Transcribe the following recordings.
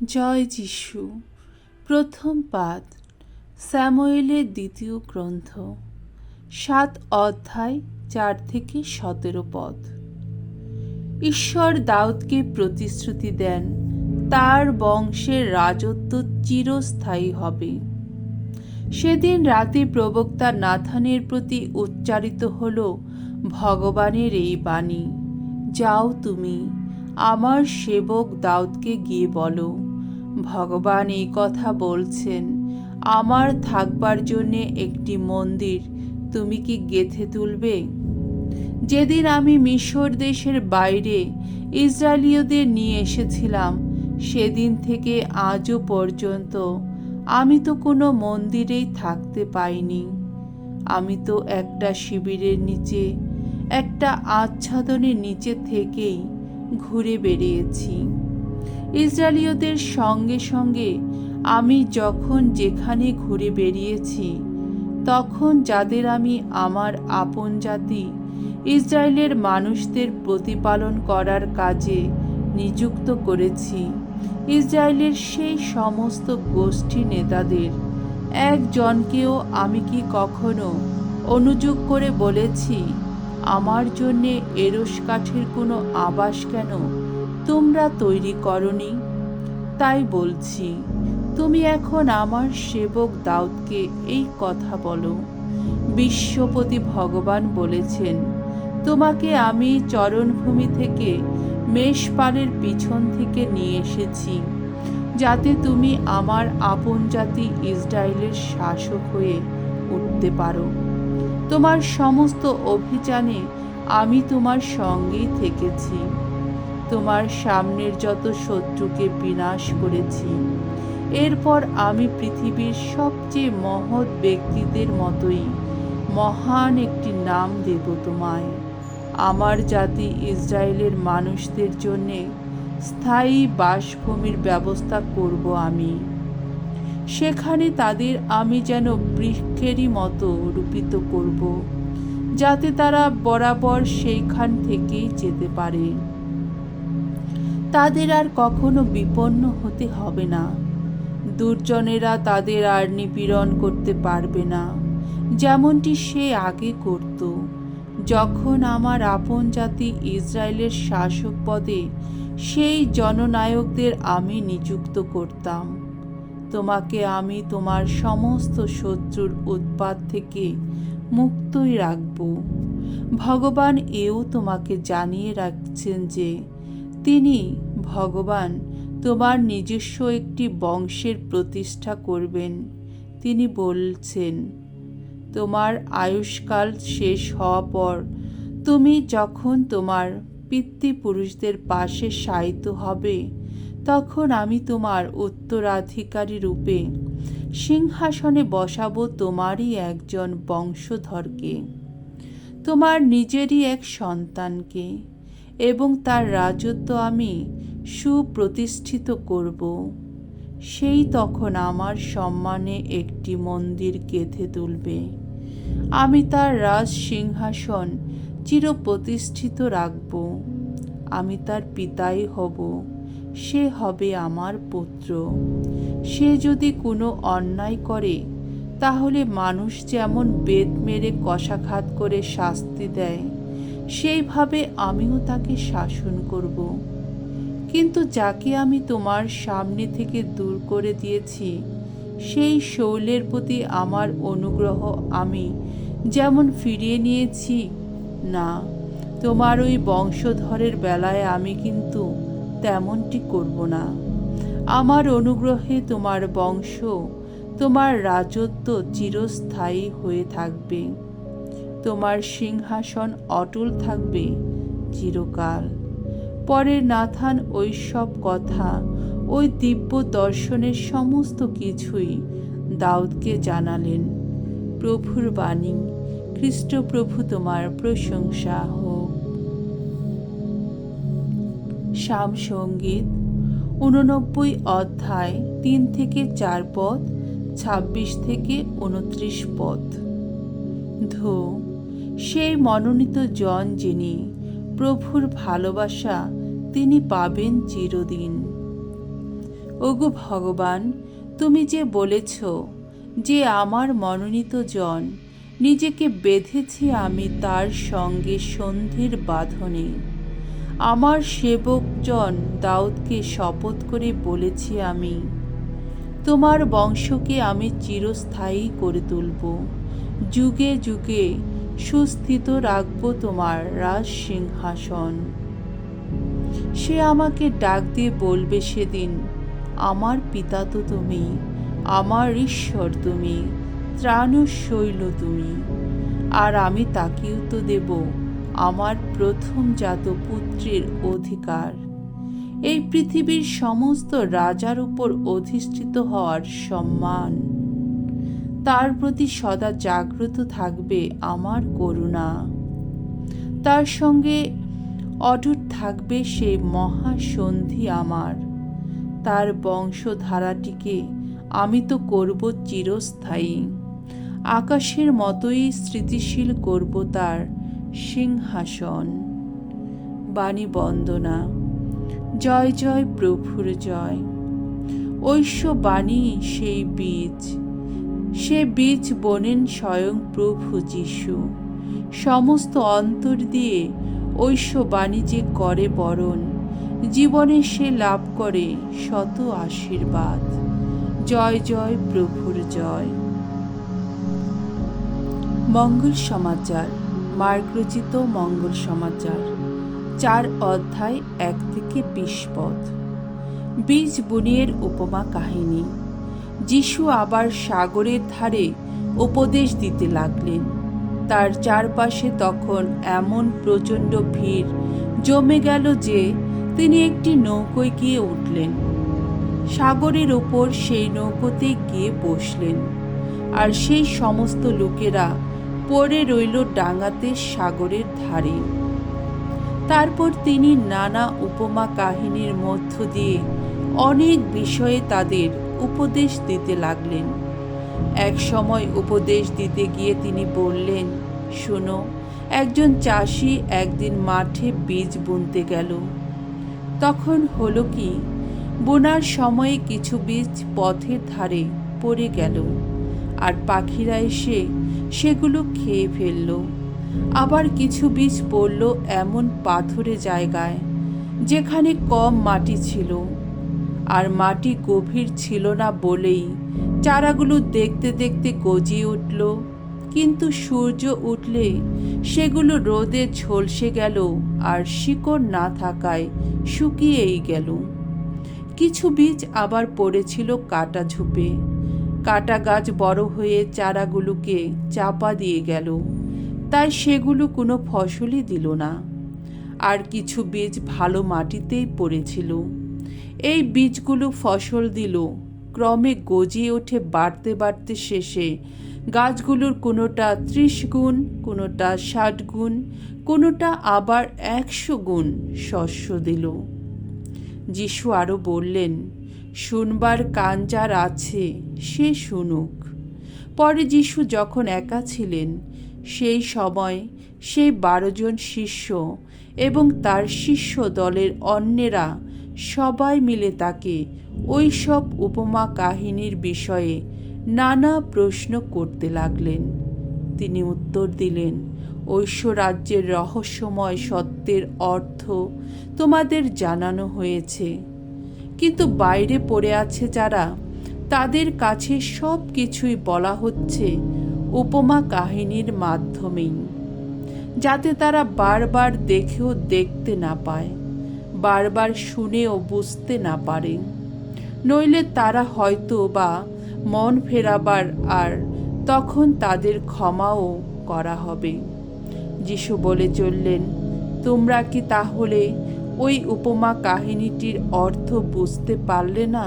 জয় যিশু। প্রথম পাঠ স্যামুয়েলের দ্বিতীয় গ্রন্থ 7 অধ্যায় 4 থেকে 17 পদ। ঈশ্বর দাউদকে প্রতিশ্রুতি দেন তার বংশের রাজত্ব চিরস্থায়ী হবে। সেদিন রাতে প্রবক্তা নাথানের প্রতি উচ্চারিত হল ভগবানের এই বাণী, যাও তুমি আমার সেবক দাউদকে গিয়ে বলো, ভগবান এই কথা বলছেন, আমার থাকবার জন্যে একটি মন্দির তুমি কি গেঁথে তুলবে? যেদিন আমি মিশর দেশের বাইরে ইসরায়েলীয়দের নিয়ে এসেছিলাম, সেদিন থেকে আজও পর্যন্ত আমি তো কোনো মন্দিরেই থাকতে পাইনি। আমি তো একটা শিবিরের নিচে, একটা আচ্ছাদনের নিচে থেকেই ঘুরে বেরিয়েছি। ইসরায়েলীয়দের সঙ্গে সঙ্গে আমি যখন যেখানে ঘুরে বেরিয়েছি, তখন যাদের আমি আমার আপন জাতি ইসরায়েলের মানুষদের প্রতিপালন করার কাজে নিযুক্ত করেছি, ইসরায়েলের সেই সমস্ত গোষ্ঠী নেতাদের একজনকেও আমি কি কখনো অনুযোগ করে বলেছি, আমার জন্যে এরস কাঠের কোনো আবাস কেন তোমরা তৈরি করনি? তাই বলছি, তুমি এখন আমার সেবক দাউদকে এই কথা বলো, বিশ্বপতি ভগবান বলেছেন, তোমাকে আমি চরণভূমি থেকে মেষপালের পিছন থেকে নিয়ে এসেছি, যাতে তুমি আমার আপন জাতি ইসরায়েলের শাসক হয়ে উঠতে পারো। তোমার সমস্ত অভিযানে আমি তোমার সঙ্গেই থেকেছি, তোমার সামনের যত শত্রুকে বিনাশ করেছি। এরপর আমি পৃথিবীর সবচেয়ে মহৎ ব্যক্তিদের মতোই মহান একটি নাম দেব তোমায়। আমার জাতি ইসরায়েলের মানুষদের জন্যে স্থায়ী বাসভূমির ব্যবস্থা করব আমি। সেখানে তাদের আমি যেন বৃক্ষেরই মতো রূপিত করব, যাতে তারা বরাবর সেইখান থেকেই যেতে পারে। তাদের আর কখনো বিপন্ন হতে হবে না, দুর্জনেরা তাদের আর নিপীড়ন করতে পারবে না, যেমনটি সে আগে করত, যখন আমার আপন জাতি ইসরায়েলের শাসক পদে সেই জননায়কদের আমি নিযুক্ত করতাম। তোমাকে আমি তোমার সমস্ত শত্রুর উৎপাত থেকে মুক্তই রাখব। ভগবান এও তোমাকে জানিয়ে রাখছেন যে তিনি ভগবান তোমার নিজস্ব একটি বংশের প্রতিষ্ঠা করবেন। তিনি বলছেন, তোমার আয়ুষ্কাল শেষ হওয়া পর তুমি যখন তোমার পিতৃপুরুষদের পাশে শায়িত হবে, তখন আমি তোমার উত্তরাধিকারী রূপে সিংহাসনে বসাবো তোমারই একজন বংশধরকে, তোমার নিজেরই এক সন্তানকে, এবং তার রাজত্ব আমি সুপ্রতিষ্ঠিত করব। সেই তখন আমার সম্মানে একটি মন্দির গেঁথে তুলবে। আমি তার রাজ সিংহাসন চিরপ্রতিষ্ঠিত রাখব। আমি তার পিতাই হব, সে হবে আমার পুত্র। সে যদি কোনো অন্যায় করে, তাহলে মানুষ যেমন বেত মেরে কশাঘাত করে শাস্তি দেয়, সেইভাবে আমিও তাকে শাসন করব। কিন্তু যাকে আমি তোমার সামনে থেকে দূর করে দিয়েছি, সেই শৌলের প্রতি আমার অনুগ্রহ আমি যেমন ফিরিয়ে নিয়েছি, না, তোমার ওই বংশধরের বেলায় আমি কিন্তু তেমনটি করব না। আমার অনুগ্রহে তোমার বংশ, তোমার রাজত্ব চিরস্থায়ী হয়ে থাকবে, তোমার সিংহাসন অটল থাকবে চিরকাল। পরে নাথান ওই সব কথা, ওই দিব্য দর্শনের সমস্ত কিছুই দাউদকে জানালেন। প্রভুর বাণী। খ্রিস্ট প্রভু তোমার প্রশংসা হোক। সাম সঙ্গীত 89 অধ্যায় 3 থেকে 4 পদ, 26 থেকে 29 পদ। ধো, সেই মনোনীত জন যিনি প্রভুর ভালোবাসা তিনি পাবেন চিরদিন। ওগো ভগবান, তুমি যে বলেছ যে আমার মনোনীত জন, নিজেকে বেঁধেছি আমি তার সঙ্গে সন্ধির বাঁধনে। আমার সেবকজন দাউদকে শপথ করে বলেছি আমি, তোমার বংশকে আমি চিরস্থায়ী করে তুলব, যুগে যুগে সুস্থিত রাখব তোমার রাজ সিংহাসন। সে আমাকে ডাক দিয়ে বলবে সেদিন, আমার পিতা তো তুমি, আমার ঈশ্বর তুমি, ত্রাণশৈল তুমি। আর আমি তাকেও তো দেব আমার প্রথম জাত পুত্রের অধিকার, এই পৃথিবীর সমস্ত রাজার উপর অধিষ্ঠিত হওয়ার সম্মান। তার প্রতি সদা জাগ্রত থাকবে আমার করুণা, তার সঙ্গে অটুট থাকবে সেই মহাসন্ধি আমার। তার বংশধারাটিকে আমি তো করব চিরস্থায়ী, আকাশের মতোই স্থিতিশীল করব তার সিংহাসন। বাণী বন্দনা। জয় জয় প্রভুর জয়। ঐশ্য বাণী সেই বীজ, সে বীজ বোনেন স্বয়ং প্রভু যিশু। সমস্ত অন্তর দিয়ে ঐশ্য বাণী যে করে বরণ, জীবনে সে লাভ করে শত আশীর্বাদ। জয় জয় প্রভুর জয়। মঙ্গল সমাচার। মার্ক রচিত মঙ্গল সমাচার 4 অধ্যায় 1 থেকে 20 পদ। বীজ বুনিয়ের উপমা কাহিনী। যিশু আবার সাগরের ধারে উপদেশ দিতে লাগলেন। তার চারপাশে তখন এমন প্রচণ্ড ভিড় জমে গেল যে তিনি একটি নৌকোয় গিয়ে উঠলেন। সাগরের ওপর সেই নৌকোতে গিয়ে বসলেন, আর সেই সমস্ত লোকেরা পড়ে রইল ডাঙাতে সাগরের ধারে। তারপর তিনি নানা উপমা কাহিনীর মধ্য দিয়ে অনেক বিষয়ে তাদের উপদেশ দিতে লাগলেন। এক সময় উপদেশ দিতে গিয়ে তিনি বললেন, শোনো, একজন চাষি একদিন মাঠে বীজ বুনতে গেল। তখন হলো কি, বোনার সময়ে কিছু বীজ পথের ধারে পড়ে গেল, আর পাখিরা এসে সেগুলো খেয়ে ফেলল। আবার কিছু বীজ পড়ল এমন পাথুরে জায়গায় যেখানে কম মাটি ছিল, আর মাটি গভীর ছিল না বলেই চারাগুলো দেখতে দেখতে গজিয়ে উঠল, কিন্তু সূর্য উঠলে সেগুলো রোদে ঝলসে গেল, আর শিকড় না থাকায় শুকিয়েই গেল। কিছু বীজ আবার পড়েছিল কাটা ঝোপে। কাটা গাছ বড় হয়ে চারাগুলোকে চাপা দিয়ে গেল, তাই সেগুলো কোনো ফসলই দিল না। আর কিছু বীজ ভালো মাটিতেই পড়েছিল। এই বীজগুলো ফসল দিল, ক্রমে গজিয়ে ওঠে বাড়তে বাড়তে শেষে গাছগুলোর কোনোটা 30 গুণ, কোনোটা 60 গুণ, কোনোটা আবার 100 গুণ শস্য দিল। যিশু আরও বললেন, শুনবার কান যার আছে সে শুনুক। পরে যিশু যখন একা ছিলেন, সেই সময় সেই 12 জন শিষ্য এবং তার শিষ্য দলের অন্যেরা সবাই মিলে তাকে ওই সব উপমা কাহিনীর বিষয়ে নানা প্রশ্ন করতে লাগলেন। তিনি উত্তর দিলেন, ঐশ্য রাজ্যের রহস্যময় সত্যের অর্থ তোমাদের জানানো হয়েছে, কিন্তু বাইরে পড়ে আছে যারা, তাদের কাছে সব কিছুই বলা হচ্ছে উপমা কাহিনীর মাধ্যমেই, যাতে তারা বারবার দেখেও দেখতে না পায়, বারবার শুনেও বুঝতে না পারে। নইলে তারা হয়তো বা মন ফেরাবার, আর তখন তাদের ক্ষমাও করা হবে। যিশু বলে চললেন, তোমরা কি তাহলে ওই উপমা কাহিনীটির অর্থ বুঝতে পারলে না?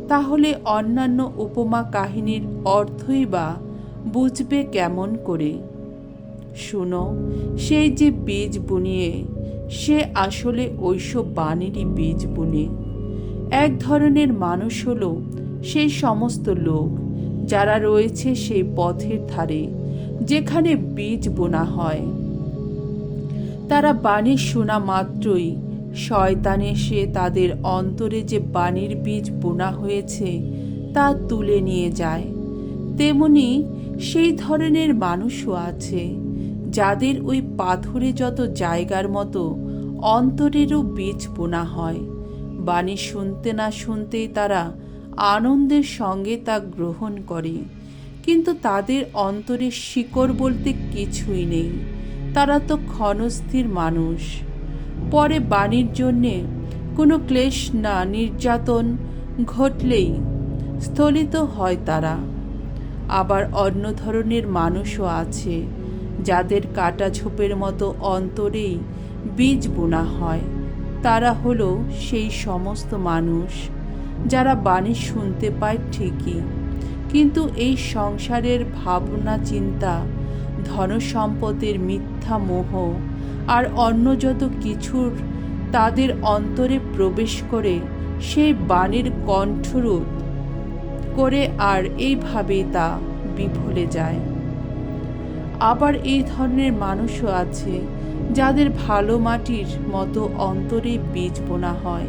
তাহলে অন্যান্য উপমা কাহিনীর অর্থই বা বুঝবে কেমন করে? শুনো, সেই যে বীজ বুনিয়ে, সে আসলে ঐসব বাণীরই বীজ বুনে। এক ধরনের মানুষ হলো সেই সমস্ত লোক যারা রয়েছে সেই পথের ধারে যেখানে বীজ বোনা হয়। তারা বাণী শোনা মাত্রই শয়তান এসে তাদের অন্তরে যে বাণীর বীজ বোনা হয়েছে তা তুলে নিয়ে যায়। তেমনি সেই ধরনের মানুষও আছে যাদের ওই পাথরে যত জায়গার মতো অন্তরেরও বীজ বোনা হয়। বাণী শুনতে না শুনতেই তারা আনন্দের সঙ্গে তা গ্রহণ করে, কিন্তু তাদের অন্তরে শিকড় বলতে কিছুই নেই। তারা তো ক্ষণস্থির মানুষ। পরে বাণীর জন্যে কোনো ক্লেশ না নির্যাতন ঘটলেই স্থলিত হয় তারা। আবার অন্য ধরনের মানুষও আছে যাদের কাটা ঝোপের মতো অন্তরেই বীজ বোনা হয়। তারা হলো সেই সমস্ত মানুষ যারা বাণী শুনতে পায় ঠিকই, কিন্তু এই সংসারের ভাবনা চিন্তা, ধনসম্পদের মিথ্যা মোহ আর অন্য যত কিছুর তাদের অন্তরে প্রবেশ করে সেই বাণীর কণ্ঠরোধ করে, আর এইভাবেই তা বিফলে যায়। আবার এই ধরনের মানুষও আছে যাদের ভালো মাটির মতো অন্তরে বীজ বোনা হয়।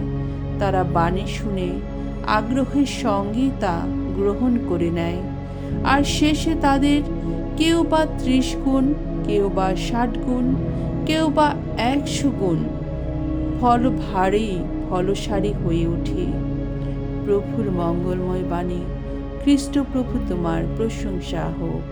তারা বাণী শুনে আগ্রহের সঙ্গে তা গ্রহণ করে নেয়, আর শেষে তাদের কেউ বা 30 গুণ, কেউ বা 60 গুণ, কেউ বা 100 গুণ ফল ভারী ফলসারী হয়ে ওঠে। প্রভুর মঙ্গলময় বাণী। খ্রিস্ট প্রভু তোমার প্রশংসা হোক।